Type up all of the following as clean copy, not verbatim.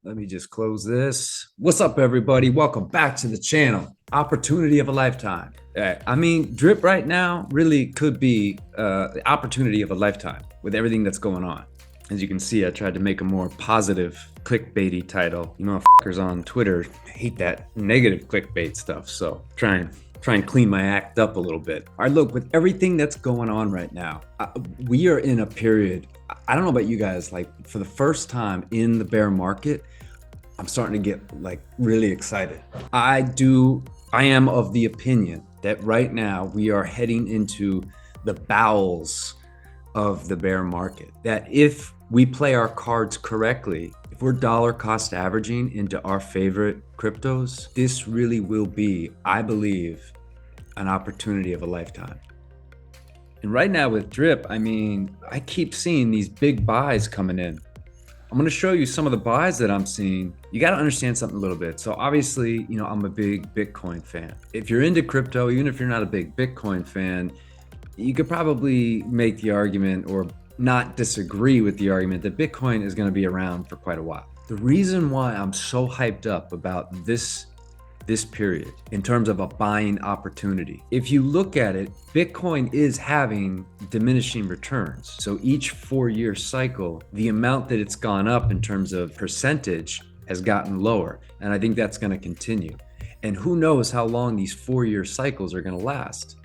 Let me just close this. What's up, everybody? Welcome back to the channel. Opportunity of a lifetime. I mean, Drip right now really could be the opportunity of a lifetime with everything that's going on. As you can see, I tried to make a more positive clickbaity title. You know, fuckers on Twitter hate that negative clickbait stuff. So try and clean my act up a little bit. All right, look, with everything that's going on right now, we are in a period. I don't know about you guys, like for the first time in the bear market, I'm starting to get like really excited. I am of the opinion that right now we are heading into the bowels of the bear market. That if we play our cards correctly, if we're dollar cost averaging into our favorite cryptos, this really will be, I believe, an opportunity of a lifetime. And right now with Drip, I mean, I keep seeing these big buys coming in. I'm going to show you some of the buys that I'm seeing. You got to understand something a little bit. So obviously, you know, I'm a big Bitcoin fan. If you're into crypto, even if you're not a big Bitcoin fan, you could probably make the argument or not disagree with the argument that Bitcoin is going to be around for quite a while. The reason why I'm so hyped up about this period in terms of a buying opportunity. If you look at it, Bitcoin is having diminishing returns. So each 4-year cycle, the amount that it's gone up in terms of percentage has gotten lower. And I think that's going to continue. And who knows how long these 4-year cycles are going to last.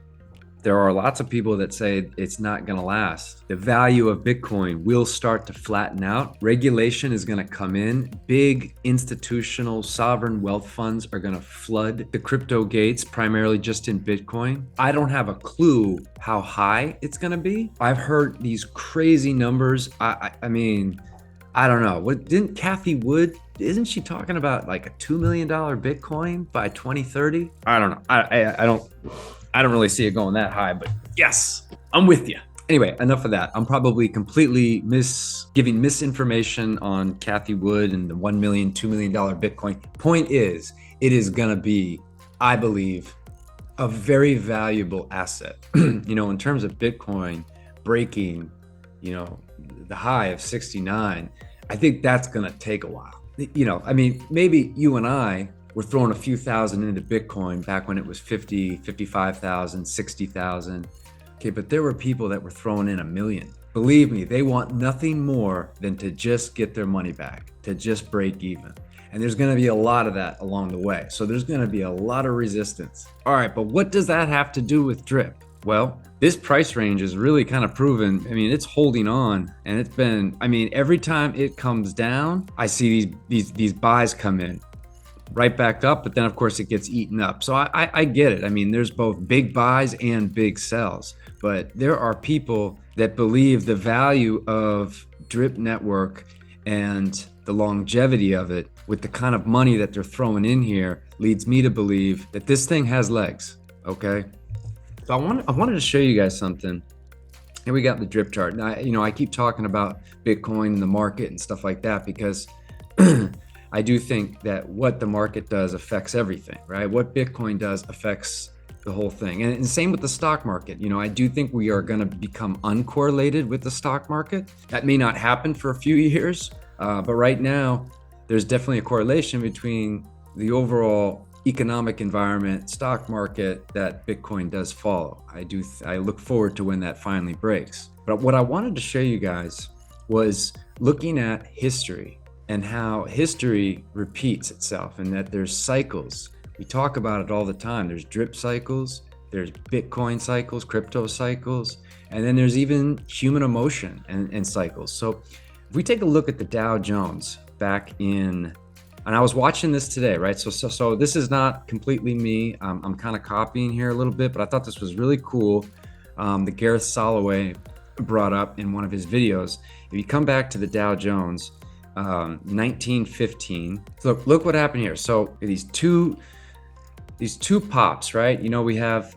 There are lots of people that say it's not going to last. The value of Bitcoin will start to flatten out. Regulation is going to come in. Big institutional sovereign wealth funds are going to flood the crypto gates, primarily just in Bitcoin. I don't have a clue how high it's going to be. I've heard these crazy numbers. I mean, I don't know. What didn't Cathie Wood, isn't she talking about like a $2 million Bitcoin by 2030? I don't know. I don't really see it going that high, but yes, I'm with you. Anyway, enough of that. I'm probably completely giving misinformation on Cathie Wood and the $1 million, $2 million Bitcoin. Point is, it is gonna be, I believe, a very valuable asset. You know, in terms of Bitcoin breaking, you know, the high of 69, I think that's gonna take a while. You know, I mean, maybe you and I we're throwing a few thousand into Bitcoin back when it was 50, 55,000, 60,000. Okay, but there were people that were throwing in $1 million. Believe me, they want nothing more than to just get their money back, to just break even. And there's gonna be a lot of that along the way. So there's gonna be a lot of resistance. All right, but what does that have to do with Drip? Well, this price range is really kind of proven. I mean, it's holding on, and it's been, I mean, every time it comes down, I see these buys come in. Right back up, but then of course it gets eaten up. So I get it. I mean, there's both big buys and big sells, but there are people that believe the value of Drip Network and the longevity of it with the kind of money that they're throwing in here leads me to believe that this thing has legs, okay? So I wanted to show you guys something. Here we got the Drip chart. Now, you know, I keep talking about Bitcoin and the market and stuff like that because I do think that what the market does affects everything, right? What Bitcoin does affects the whole thing. And same with the stock market. You know, I do think we are going to become uncorrelated with the stock market. That may not happen for a few years, but right now, there's definitely a correlation between the overall economic environment, stock market that Bitcoin does follow. I look forward to when that finally breaks. But what I wanted to show you guys was looking at history and how history repeats itself and that there's cycles. We talk about it all the time. There's drip cycles, there's Bitcoin cycles, crypto cycles, and then there's even human emotion and cycles. So if we take a look at the Dow Jones back in, and I was watching this today, right? So this is not completely me. I'm kind of copying here a little bit, but I thought this was really cool. That Gareth Soloway brought up in one of his videos. If you come back to the Dow Jones, 1915. Look what happened here. So these two pops, right? You know, we have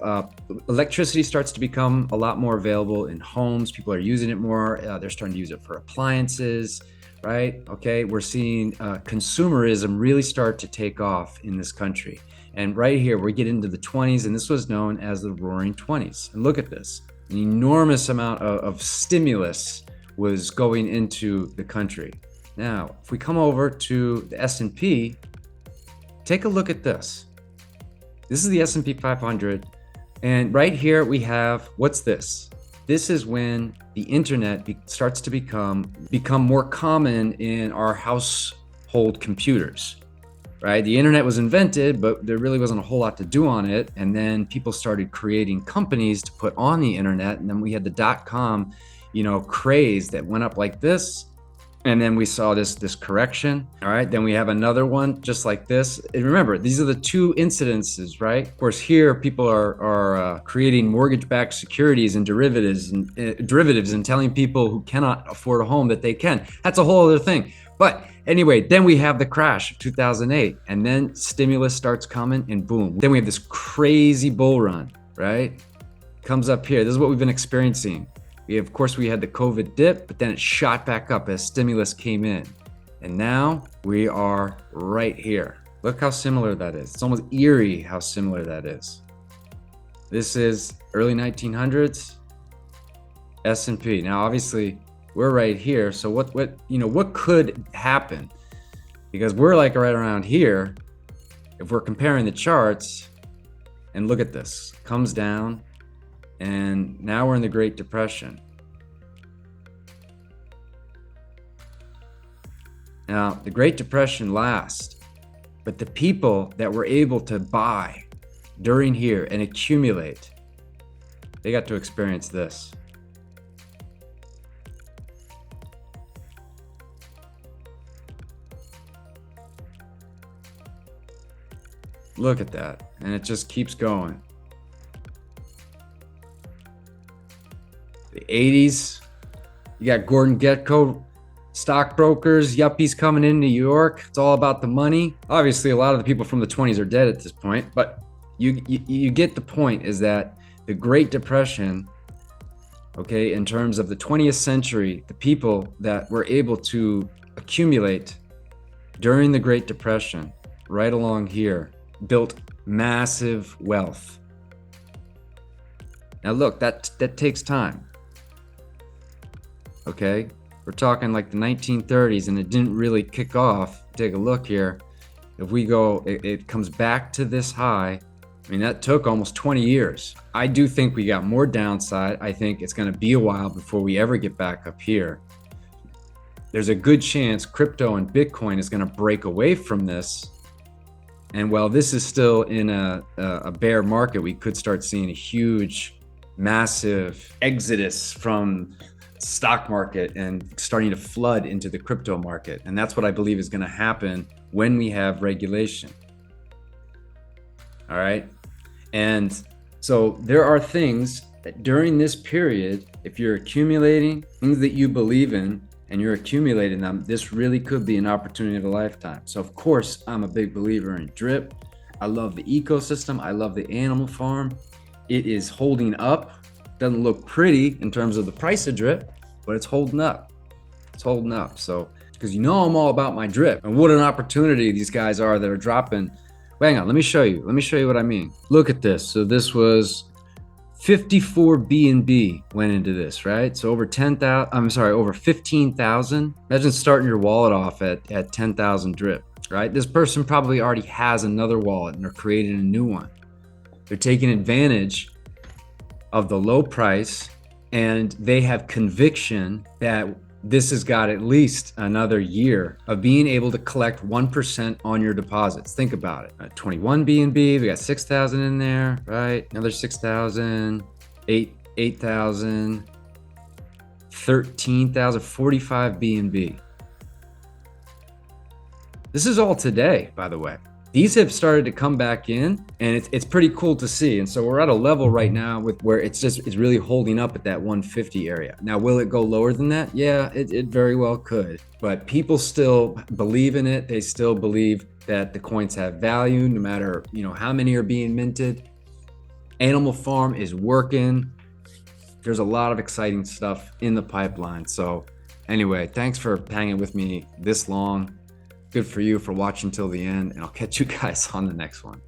electricity starts to become a lot more available in homes. People are using it more. They're starting to use it for appliances, right? Okay, we're seeing consumerism really start to take off in this country. And right here, we get into the 20s, and this was known as the Roaring 20s. And look at this. An enormous amount of stimulus was going into the country. Now, if we come over to the S&P, take a look at this. This is the S&P 500. And right here we have, what's this? This is when the internet starts to become more common in our household computers, right? The internet was invented, but there really wasn't a whole lot to do on it. And then people started creating companies to put on the internet. And then we had the .com, craze that went up like this. And then we saw this correction. All right, then we have another one just like this. And remember, these are the two incidences, right? Of course, here people are creating mortgage-backed securities and derivatives and telling people who cannot afford a home that they can. That's a whole other thing. But anyway, then we have the crash of 2008, and then stimulus starts coming, and boom. Then we have this crazy bull run, right? Comes up here. This is what we've been experiencing. Of course, we had the COVID dip, but then it shot back up as stimulus came in. And now we are right here. Look how similar that is. It's almost eerie how similar that is. This is early 1900s, S&P. Now, obviously, we're right here. So what could happen? Because we're like right around here. If we're comparing the charts, and look at this, comes down. And now we're in the Great Depression. Now, the Great Depression lasts, but the people that were able to buy during here and accumulate, they got to experience this. Look at that, and it just keeps going. The 80s, you got Gordon Gekko, stockbrokers, yuppies coming in New York. It's all about the money. Obviously, a lot of the people from the 20s are dead at this point, but you get the point, is that the Great Depression, okay, in terms of the 20th century, the people that were able to accumulate during the Great Depression, right along here, built massive wealth. Now look, that takes time. Okay, we're talking like the 1930s, and it didn't really kick off. Take a look here. If we go, it comes back to this high. I mean, that took almost 20 years. I do think we got more downside. I think it's going to be a while before we ever get back up here. There's a good chance crypto and Bitcoin is going to break away from this. And while this is still in a bear market, we could start seeing a huge, massive exodus from stock market and starting to flood into the crypto market. And that's what I believe is going to happen when we have regulation. All right. And so there are things that during this period, if you're accumulating things that you believe in and you're accumulating them, this really could be an opportunity of a lifetime. So of course, I'm a big believer in drip. I love the ecosystem. I love the animal farm. It is holding up. Doesn't look pretty in terms of the price of drip, but it's holding up. It's holding up. So, because I'm all about my drip, and what an opportunity these guys are that are dropping. Well, hang on, let me show you what I mean. Look at this. So this was 54 BNB went into this, right? So over 15,000. Imagine starting your wallet off at 10,000 drip, right? This person probably already has another wallet and they're creating a new one. They're taking advantage of the low price, and they have conviction that this has got at least another year of being able to collect 1% on your deposits. Think about it. 21 BNB, we got 6,000 in there, right? Another 6,000, 8,000, 13,000, 45 BNB. This is all today, by the way. These have started to come back in, and it's pretty cool to see. And so we're at a level right now with where it's really holding up at that 150 area. Now, will it go lower than that? Yeah, it very well could. But people still believe in it. They still believe that the coins have value, no matter how many are being minted. Animal Farm is working. There's a lot of exciting stuff in the pipeline. So anyway, thanks for hanging with me this long. Good for you for watching till the end, and I'll catch you guys on the next one.